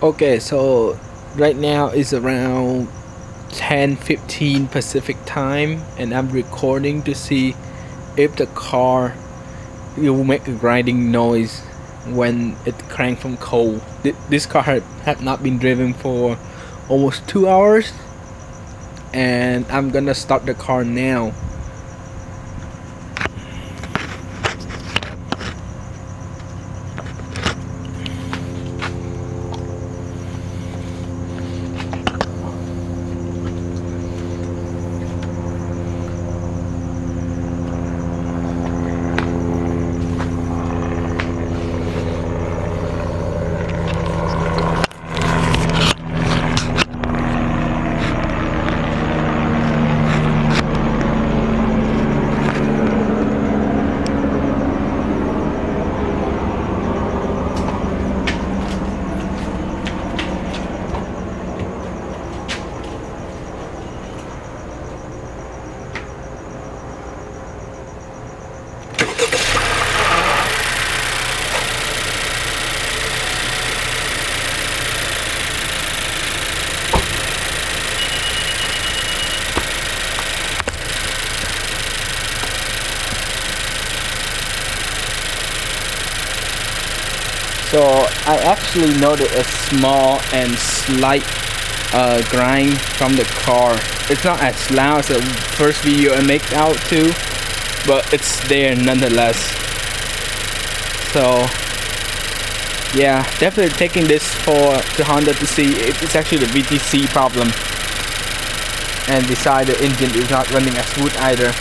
Okay, so right now is around 10:15 Pacific time, and I'm recording to see if the car will make a grinding noise when it cranks from coal. This car had not been driven for almost 2 hours, and I'm gonna start the car now. So I actually noted a small and slight grind from the car. It's not as loud as the first video I make out to, but it's there nonetheless. So yeah, definitely taking this to Honda to see if it's actually the VTC problem, and decide the engine is not running as smooth either.